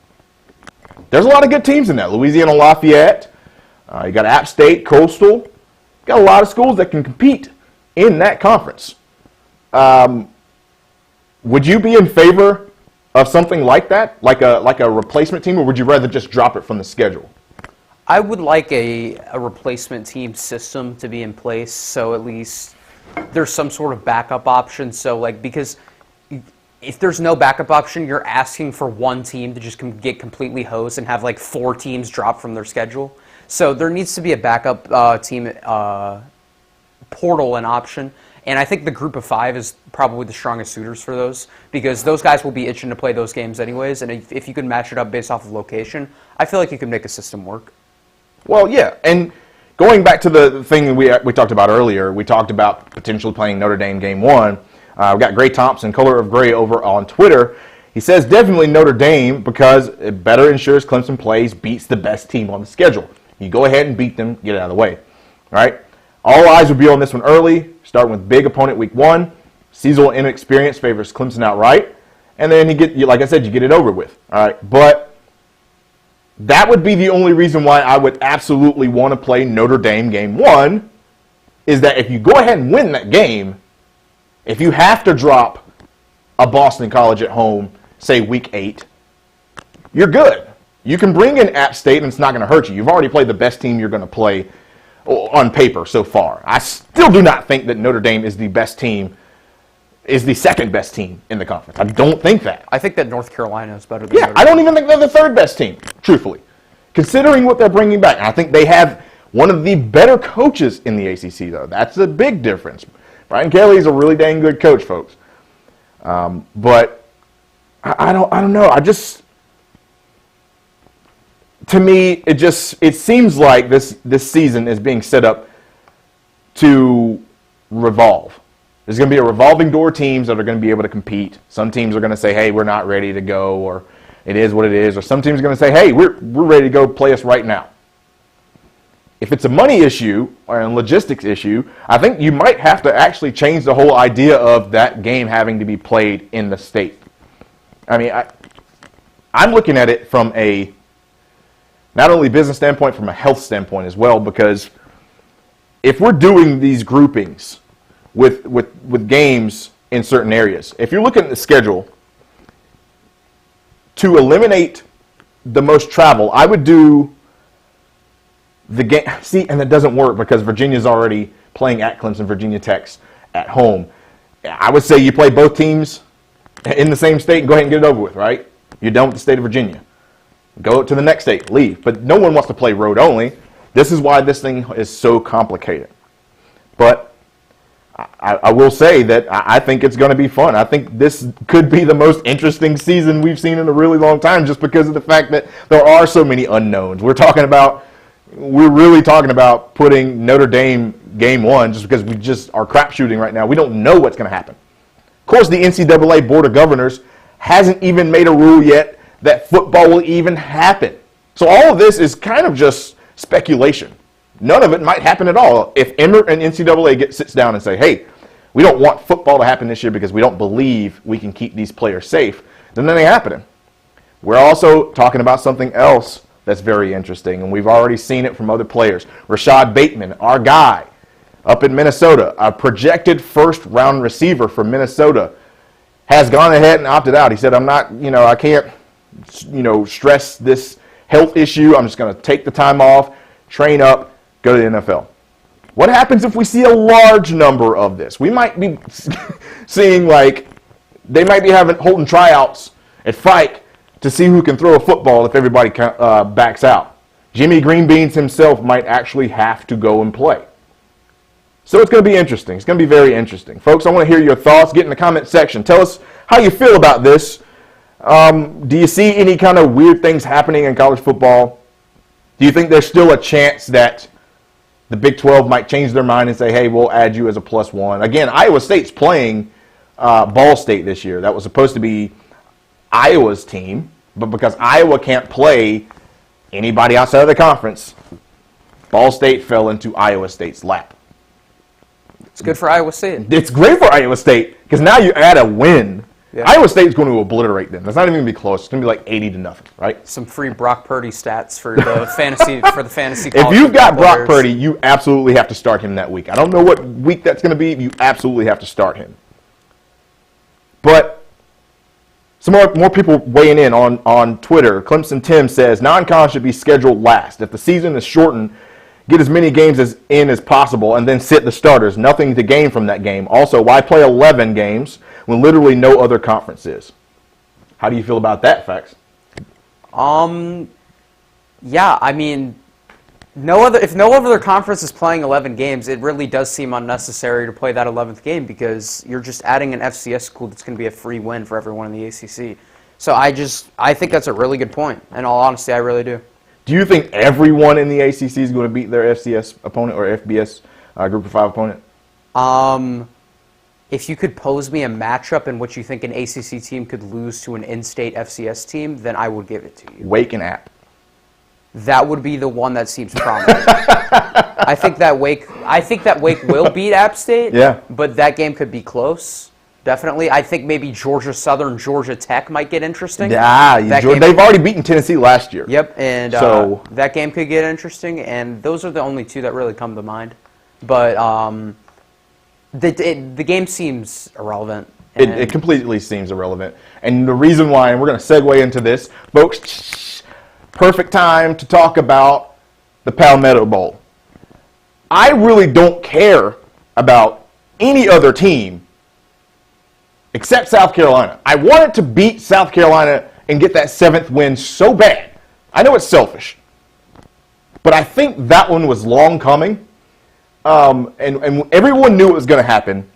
There's a lot of good teams in that. Louisiana Lafayette. You got App State, Coastal. You got a lot of schools that can compete in that conference. Would you be in favor of something like that, like a replacement team, or would you rather just drop it from the schedule? I would like a replacement team system to be in place, so at least there's some sort of backup option. So, because if there's no backup option, you're asking for one team to just get completely hosed and have 4 teams drop from their schedule. So there needs to be a backup team portal and option. And I think the group of 5 is probably the strongest suitors for those, because those guys will be itching to play those games anyways. And if you can match it up based off of location, I feel like you can make a system work. Well, yeah. And going back to the thing we talked about earlier, we talked about potentially playing Notre Dame game 1. We've got Gray Thompson, Color of Gray, over on Twitter. He says definitely Notre Dame because it better ensures Clemson beats the best team on the schedule. You go ahead and beat them, get it out of the way. All right? All eyes would be on this one early, starting with big opponent week 1. Seasonal inexperience favors Clemson outright. And then like I said, you get it over with. All right? But that would be the only reason why I would absolutely want to play Notre Dame game 1, is that if you go ahead and win that game, if you have to drop a Boston College at home, say week 8, you're good. You can bring in App State and it's not going to hurt you. You've already played the best team you're going to play on paper so far. I still do not think that Notre Dame is the best team, is the second best team in the conference. I don't think that. I think that North Carolina is better than Notre Dame. I don't even think they're the third best team, truthfully, considering what they're bringing back. And I think they have one of the better coaches in the ACC, though. That's a big difference. Brian Kelly is a really dang good coach, folks. But I don't know. To me, it seems like this season is being set up to revolve. There's going to be a revolving door of teams that are going to be able to compete. Some teams are going to say, hey, we're not ready to go, or it is what it is. Or some teams are going to say, hey, we're ready to go, play us right now. If it's a money issue or a logistics issue, I think you might have to actually change the whole idea of that game having to be played in the state. I mean, I'm looking at it from a not only business standpoint, from a health standpoint as well, because if we're doing these groupings with games in certain areas, if you're looking at the schedule, to eliminate the most travel, I would do the game. See, and that doesn't work because Virginia's already playing at Clemson, Virginia Tech's at home. I would say you play both teams in the same state and go ahead and get it over with, right? You're done with the state of Virginia. Go to the next state, leave. But no one wants to play road only. This is why this thing is so complicated. But I will say that I think it's going to be fun. I think this could be the most interesting season we've seen in a really long time, just because of the fact that there are so many unknowns. We're really talking about putting Notre Dame game one just because we just are crap shooting right now. We don't know what's going to happen. Of course, the NCAA Board of Governors hasn't even made a rule yet that football will even happen. So all of this is kind of just speculation. None of it might happen at all. If Emmert and NCAA sits down and say, hey, we don't want football to happen this year because we don't believe we can keep these players safe, then that ain't happening. We're also talking about something else that's very interesting, and we've already seen it from other players. Rashad Bateman, our guy up in Minnesota, a projected first-round receiver from Minnesota, has gone ahead and opted out. He said, I can't, stress this health issue. I'm just going to take the time off, train up, go to the NFL. What happens if we see a large number of this? We might be seeing they might be holding tryouts at Fike to see who can throw a football if everybody backs out. Jimmy Greenbeans himself might actually have to go and play. So it's going to be interesting. It's going to be very interesting. Folks, I want to hear your thoughts. Get in the comment section. Tell us how you feel about this. Do you see any kind of weird things happening in college football? Do you think there's still a chance that the Big 12 might change their mind and say, hey, we'll add you as a +1? Again, Iowa State's playing Ball State this year. That was supposed to be Iowa's team, but because Iowa can't play anybody outside of the conference, Ball State fell into Iowa State's lap. It's good for Iowa State. It's great for Iowa State because now you add a win. Yeah. Iowa State is going to obliterate them. It's not even going to be close. It's going to be 80-0, right? Some free Brock Purdy stats for the fantasy If you've got Brock Purdy, you absolutely have to start him that week. I don't know what week that's going to be. You absolutely have to start him. But some more people weighing in on Twitter. Clemson Tim says non-con should be scheduled last. If the season is shortened, get as many games as possible and then sit the starters. Nothing to gain from that game. Also, why play 11 games when literally no other conference is? How do you feel about that, Fax? Yeah, I mean, if no other conference is playing 11 games, it really does seem unnecessary to play that 11th game because you're just adding an FCS school that's going to be a free win for everyone in the ACC. So I think that's a really good point. In all honesty, I really do. Do you think everyone in the ACC is going to beat their FCS opponent or FBS Group of 5 opponent? If you could pose me a matchup in which you think an ACC team could lose to an in-state FCS team, then I would give it to you. Wake and App. That would be the one that seems prominent. I think that Wake will beat App State. Yeah. But that game could be close. Definitely. I think maybe Georgia Southern, Georgia Tech might get interesting. Yeah, they've already beaten Tennessee last year. Yep, and so that game could get interesting, and those are the only two that really come to mind. But the game seems irrelevant. It completely seems irrelevant. And the reason why, and we're going to segue into this, folks, perfect time to talk about the Palmetto Bowl. I really don't care about any other team except South Carolina. I wanted to beat South Carolina and get that 7th win so bad. I know it's selfish, but I think that one was long coming, and everyone knew it was going to happen,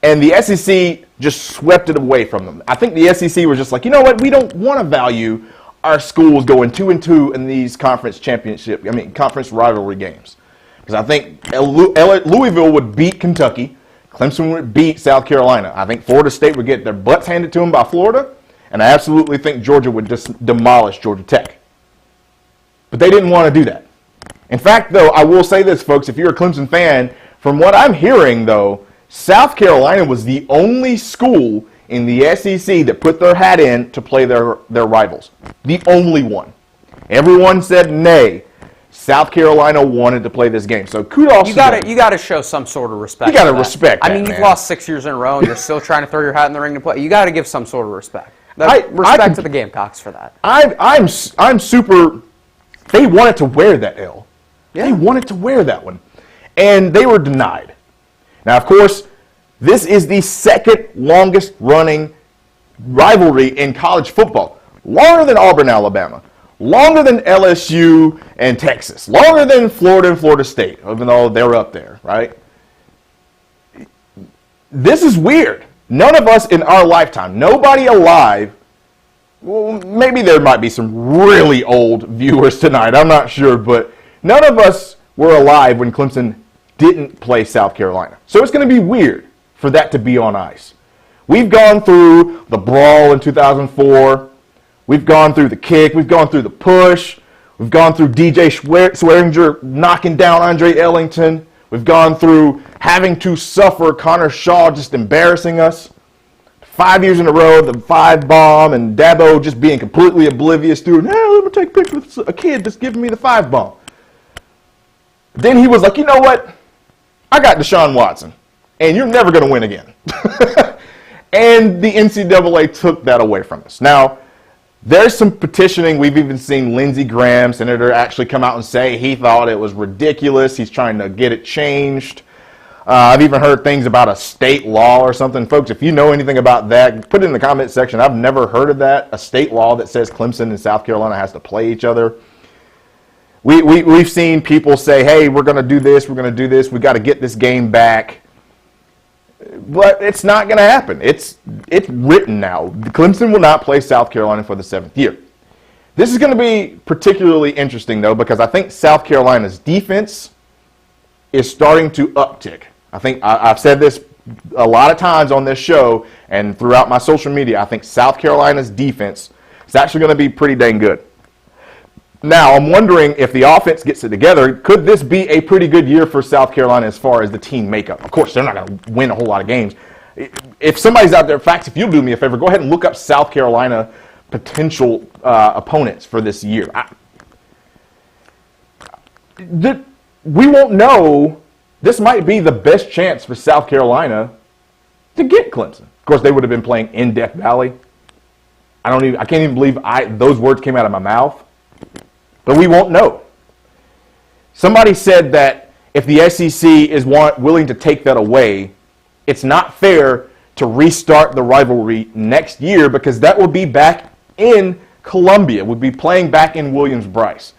and the SEC just swept it away from them. I think the SEC was just like, you know what, we don't want to value our schools going 2-2 in these conference rivalry games. Because I think Louisville would beat Kentucky, Clemson would beat South Carolina. I think Florida State would get their butts handed to them by Florida, and I absolutely think Georgia would just demolish Georgia Tech. But they didn't want to do that. In fact, though, I will say this, folks, if you're a Clemson fan, from what I'm hearing, though, South Carolina was the only school in the SEC that put their hat in to play their rivals. The only one. Everyone said nay. South Carolina wanted to play this game. So kudos to them. You got to show some sort of respect. You got to respect that, I mean, you've lost 6 years in a row and you're still trying to throw your hat in the ring to play. You got to give some sort of respect. Respect to the Gamecocks for that. I'm super. They wanted to wear that L. Yeah. They wanted to wear that one. And they were denied. Now, of course, this is the second longest running rivalry in college football. Longer than Auburn, Alabama. Longer than LSU and Texas. Longer than Florida and Florida State, even though they're up there, right? this is weird. None of us in our lifetime, nobody alive, well, maybe there might be some really old viewers tonight, I'm not sure, but none of us were alive when Clemson didn't play South Carolina. So it's going to be weird for that to be on ice. We've gone through the brawl in 2004. We've gone through the kick. We've gone through the push. We've gone through DJ Swearinger knocking down Andre Ellington. We've gone through having to suffer Connor Shaw just embarrassing us. 5 years in a row, the 5-bomb, and Dabo just being completely oblivious to, hey, let me take a picture with a kid that's giving me the 5-bomb. Then he was like, you know what? I got Deshaun Watson, and you're never going to win again. And the NCAA took that away from us. Now, there's some petitioning. We've even seen Lindsey Graham, senator, actually come out and say he thought it was ridiculous. He's trying to get it changed. I've even heard things about a state law or something. Folks, if you know anything about that, put it in the comment section. I've never heard of that, a state law that says Clemson and South Carolina has to play each other. We've seen people say, hey, we're going to do this, we're going to do this, we got to get this game back. But it's not going to happen. It's written now. Clemson will not play South Carolina for the 7th year. This is going to be particularly interesting, though, because I think South Carolina's defense is starting to uptick. I think I've said this a lot of times on this show and throughout my social media. I think South Carolina's defense is actually going to be pretty dang good. Now, I'm wondering if the offense gets it together, could this be a pretty good year for South Carolina as far as the team makeup? Of course, they're not going to win a whole lot of games. If somebody's out there, Fax, if you'll do me a favor, go ahead and look up South Carolina potential opponents for this year. We won't know. This might be the best chance for South Carolina to get Clemson. Of course, they would have been playing in Death Valley. I can't even believe those words came out of my mouth. But we won't know. Somebody said that if the SEC is willing to take that away, it's not fair to restart the rivalry next year because that will be back in Columbia. We'll be playing back in Williams-Brice,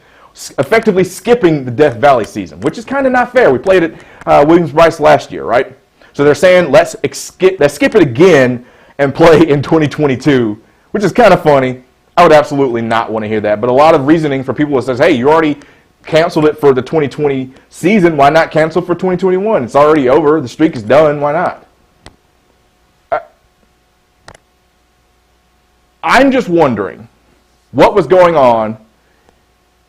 effectively skipping the Death Valley season, which is kind of not fair. We played at Williams-Brice last year, right? So they're saying let's skip it again and play in 2022, which is kind of funny. I would absolutely not want to hear that. But a lot of reasoning for people that says, hey, you already canceled it for the 2020 season. Why not cancel for 2021? It's already over. The streak is done. Why not? I'm just wondering what was going on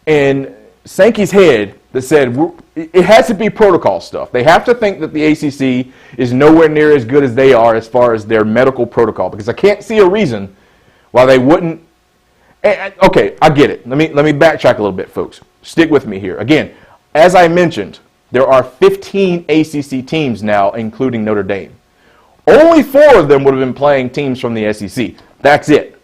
in Sankey's head that said it has to be protocol stuff. They have to think that the ACC is nowhere near as good as they are as far as their medical protocol, because I can't see a reason why they wouldn't. Okay, I get it. Let me backtrack a little bit, folks. Stick with me here. Again, as I mentioned, there are 15 ACC teams now, including Notre Dame. Only 4 of them would have been playing teams from the SEC. That's it.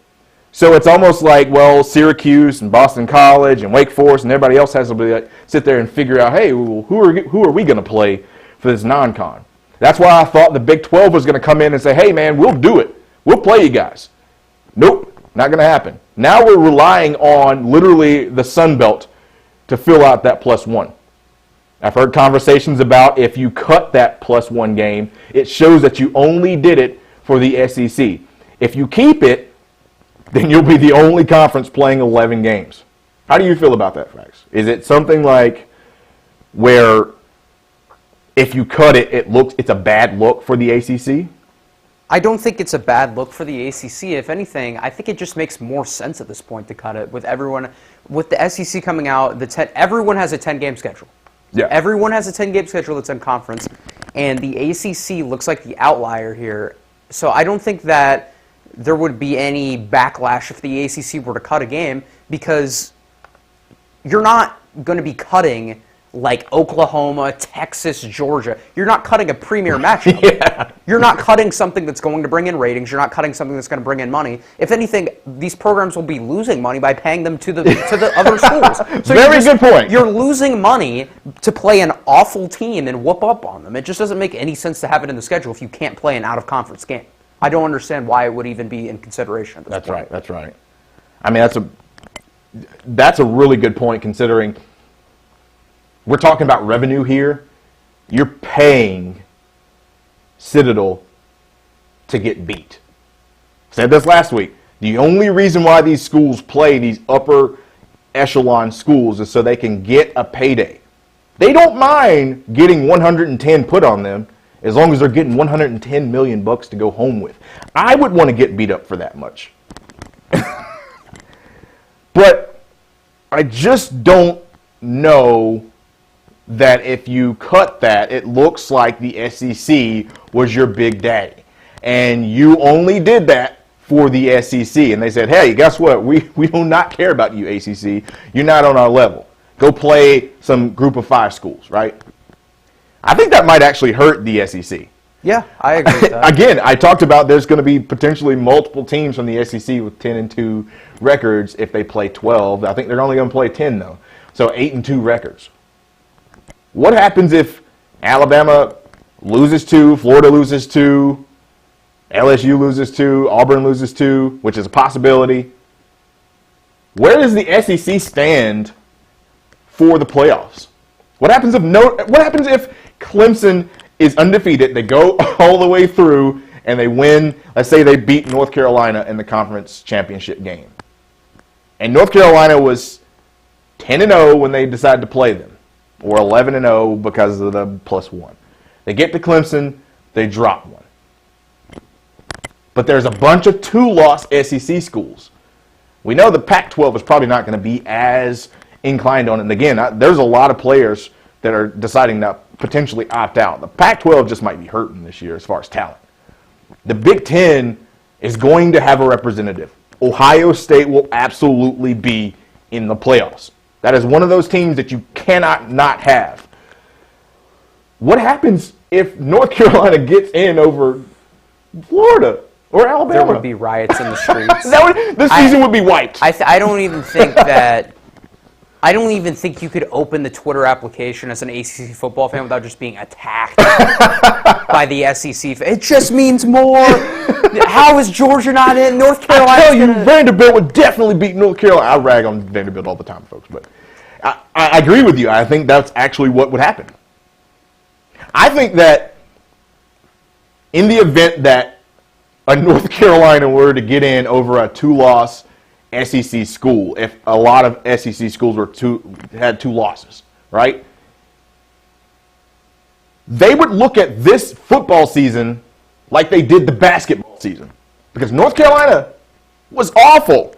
So it's almost like, well, Syracuse and Boston College and Wake Forest and everybody else has to sit there and figure out, hey, well, who are we going to play for this non-con? That's why I thought the Big 12 was going to come in and say, hey, man, we'll do it. We'll play you guys. Nope, not going to happen. Now we're relying on literally the Sun Belt to fill out that +1. I've heard conversations about if you cut that +1 game, it shows that you only did it for the SEC. If you keep it, then you'll be the only conference playing 11 games. How do you feel about that, Fax? Is it something like where if you cut it, it's a bad look for the ACC? I don't think it's a bad look for the ACC. If anything, I think it just makes more sense at this point to cut it with everyone. With the SEC coming out, everyone has a 10-game schedule. Yeah. Everyone has a 10-game schedule that's in conference, and the ACC looks like the outlier here. So I don't think that there would be any backlash if the ACC were to cut a game, because you're not going to be cutting like Oklahoma, Texas, Georgia. You're not cutting a premier matchup. Yeah. You're not cutting something that's going to bring in ratings. You're not cutting something that's going to bring in money. If anything, these programs will be losing money by paying them to the other schools. So Very good point. You're losing money to play an awful team and whoop up on them. It just doesn't make any sense to have it in the schedule if you can't play an out-of-conference game. I don't understand why it would even be in consideration at this point. That's right. I mean, that's a really good point, considering we're talking about revenue here. You're paying Citadel to get beat. Said this last week. The only reason why these schools play these upper echelon schools is so they can get a payday. They don't mind getting 110 put on them as long as they're getting 110 million bucks to go home with. I would want to get beat up for that much. But I just don't know that if you cut that, it looks like the SEC was your big daddy. And you only did that for the SEC. And they said, hey, guess what? We do not care about you, ACC. You're not on our level. Go play some group of 5 schools, right? I think that might actually hurt the SEC. Yeah, I agree with that. Again, I talked about there's going to be potentially multiple teams from the SEC with 10-2 records if they play 12. I think they're only going to play 10, though. So 8-2 records. What happens if Alabama loses 2, Florida loses 2, LSU loses 2, Auburn loses 2, which is a possibility? Where does the SEC stand for the playoffs? What happens if Clemson is undefeated, they go all the way through, and they win, let's say they beat North Carolina in the conference championship game. And North Carolina was 10-0 when they decided to play them, or 11-0 because of the +1. They get to Clemson, they drop one. But there's a bunch of 2-loss SEC schools. We know the Pac-12 is probably not going to be as inclined on it. And again, there's a lot of players that are deciding to potentially opt out. The Pac-12 just might be hurting this year as far as talent. The Big Ten is going to have a representative. Ohio State will absolutely be in the playoffs. That is one of those teams that you cannot not have. What happens if North Carolina gets in over Florida or Alabama? There would be riots in the streets. This season would be wiped. I don't even think that. I don't even think you could open the Twitter application as an ACC football fan without just being attacked by the SEC. It just means more. How is Georgia not in? North Carolina? I tell you, Vanderbilt would definitely beat North Carolina. I rag on Vanderbilt all the time, folks, but I agree with you. I think that's actually what would happen. I think that in the event that a North Carolina were to get in over a 2-loss SEC school, if a lot of SEC schools had 2 losses, right? They would look at this football season like they did the basketball season. Because North Carolina was awful.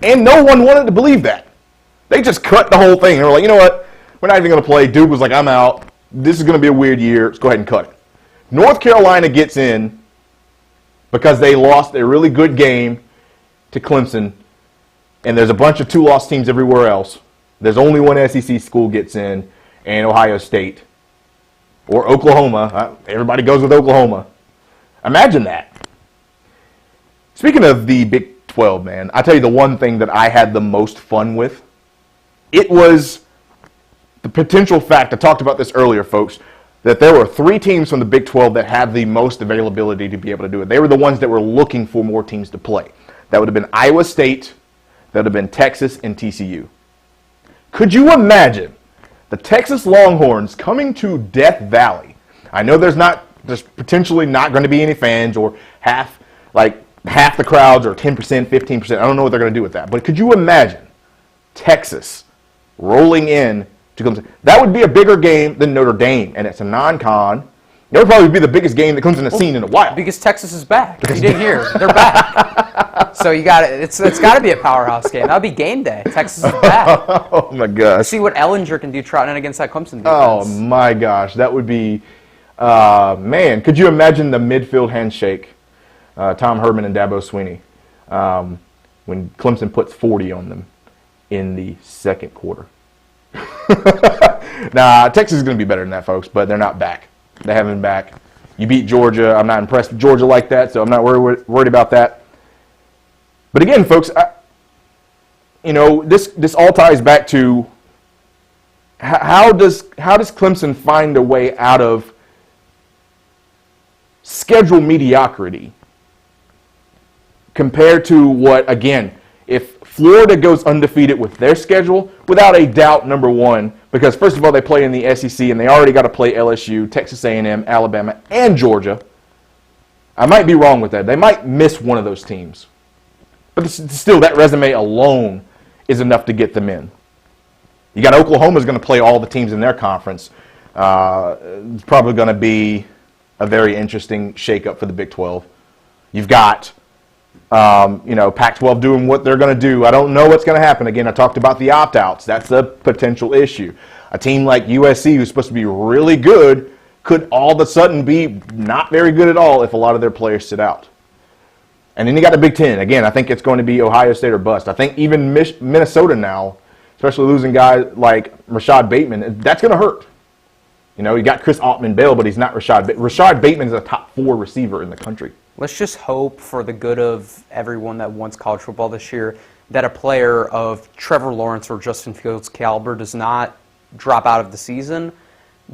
And no one wanted to believe that. They just cut the whole thing. They were like, you know what? We're not even going to play. Duke was like, I'm out. This is going to be a weird year. Let's go ahead and cut it. North Carolina gets in because they lost a really good game to Clemson, and there's a bunch of 2-loss teams everywhere else. There's only one SEC school gets in, and Ohio State. Or Oklahoma. Everybody goes with Oklahoma. Imagine that. Speaking of the Big 12, man, I tell you the one thing that I had the most fun with, it was the potential fact, I talked about this earlier, folks, that there were 3 teams from the Big 12 that had the most availability to be able to do it. They were the ones that were looking for more teams to play. That would have been Iowa State, that would have been Texas, and TCU. Could you imagine the Texas Longhorns coming to Death Valley? I know there's potentially not going to be any fans, or half the crowds, or 10%, 15%. I don't know what they're going to do with that. But could you imagine Texas rolling in to Clemson? That would be a bigger game than Notre Dame, and it's a non-con. That would probably be the biggest game that Clemson has seen in a while. Because Texas is back. If you didn't hear, they're back. So it's got to be a powerhouse game. That'll be game day. Texas is back. Oh my gosh! See what Ellinger can do trotting in against that Clemson defense. Oh my gosh, that would be, man. Could you imagine the midfield handshake, Tom Herman and Dabo Swinney, when Clemson puts 40 on them in the second quarter? Nah, Texas is going to be better than that, folks, but they're not back. They haven't been back. You beat Georgia. I'm not impressed with Georgia like that, so I'm not worried about that. But again, folks, this all ties back to how does Clemson find a way out of schedule mediocrity compared to what, again, if Florida goes undefeated with their schedule, without a doubt, number one, because first of all, they play in the SEC, and they already got to play LSU, Texas A&M, Alabama, and Georgia. I might be wrong with that. They might miss one of those teams. But still, that resume alone is enough to get them in. You got Oklahoma's going to play all the teams in their conference. It's probably going to be a very interesting shakeup for the Big 12. You've got, Pac-12 doing what they're going to do. I don't know what's going to happen. Again, I talked about the opt-outs. That's a potential issue. A team like USC, who's supposed to be really good, could all of a sudden be not very good at all if a lot of their players sit out. And then you got the Big Ten. Again, I think it's going to be Ohio State or bust. I think even Minnesota now, especially losing guys like Rashad Bateman, that's going to hurt. You got Chris Altman-Bell, but he's not Rashad. Rashad Bateman is a top 4 receiver in the country. Let's just hope for the good of everyone that wants college football this year that a player of Trevor Lawrence or Justin Fields' caliber does not drop out of the season.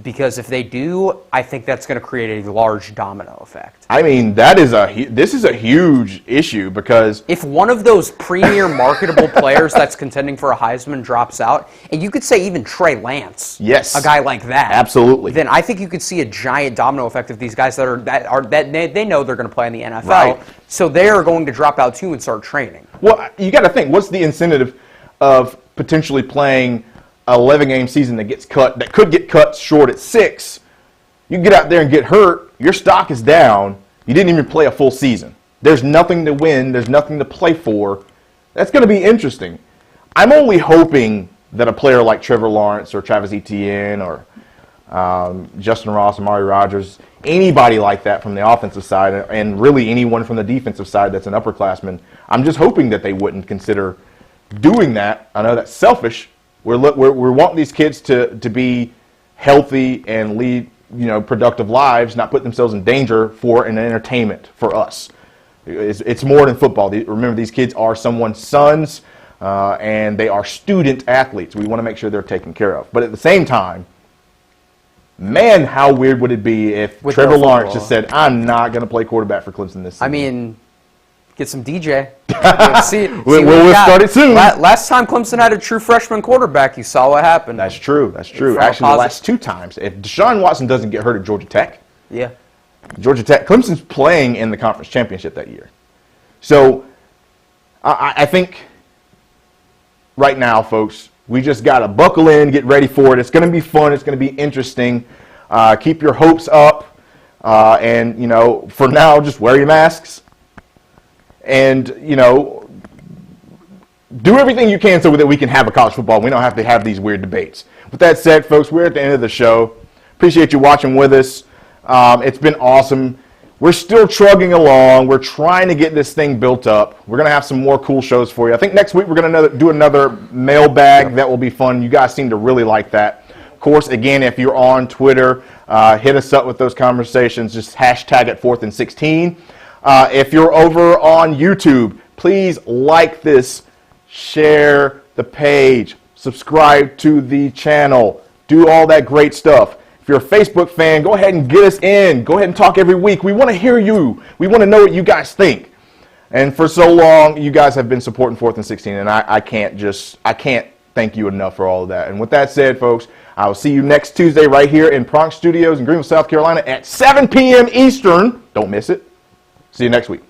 Because if they do, I think that's going to create a large domino effect. I mean, this is a huge issue because if one of those premier marketable players that's contending for a Heisman drops out, and you could say even Trey Lance, yes, a guy like that, absolutely, then I think you could see a giant domino effect of these guys that they know they're going to play in the NFL, right. So they are going to drop out too and start training. Well, you got to think, what's the incentive of potentially playing an 11-game season that could get cut short at 6? You get out there and get hurt, your stock is down, you didn't even play a full season. There's nothing to win, there's nothing to play for. That's going to be interesting. I'm only hoping that a player like Trevor Lawrence or Travis Etienne or Justin Ross, Amari Rodgers, anybody like that from the offensive side, and really anyone from the defensive side that's an upperclassman, I'm just hoping that they wouldn't consider doing that. I know that's selfish. We're wanting these kids to be healthy and lead productive lives, not put themselves in danger for an entertainment for us. It's more than football. Remember, these kids are someone's sons, and they are student athletes. We want to make sure they're taken care of. But at the same time, man, how weird would it be if Trevor Lawrence just said, "I'm not going to play quarterback for Clemson this season"? I mean, get some DJ. We'll start it soon. Last time Clemson had a true freshman quarterback, you saw what happened. That's true. Actually, the last 2 times. If Deshaun Watson doesn't get hurt at Georgia Tech, Clemson's playing in the conference championship that year. So I think right now, folks, we just got to buckle in, get ready for it. It's going to be fun. It's going to be interesting. Keep your hopes up. And, for now, just wear your masks. And, do everything you can so that we can have a college football. We don't have to have these weird debates. With that said, folks, we're at the end of the show. Appreciate you watching with us. It's been awesome. We're still trugging along. We're trying to get this thing built up. We're going to have some more cool shows for you. I think next week we're going to do another mailbag. That will be fun. You guys seem to really like that. Of course, again, if you're on Twitter, hit us up with those conversations. Just hashtag it 4th and 16. If you're over on YouTube, please like this, share the page, subscribe to the channel, do all that great stuff. If you're a Facebook fan, go ahead and get us in. Go ahead and talk every week. We want to hear you. We want to know what you guys think. And for so long, you guys have been supporting 4th and 16, and I can't thank you enough for all of that. And with that said, folks, I will see you next Tuesday right here in Pronk Studios in Greenville, South Carolina at 7 p.m. Eastern. Don't miss it. See you next week.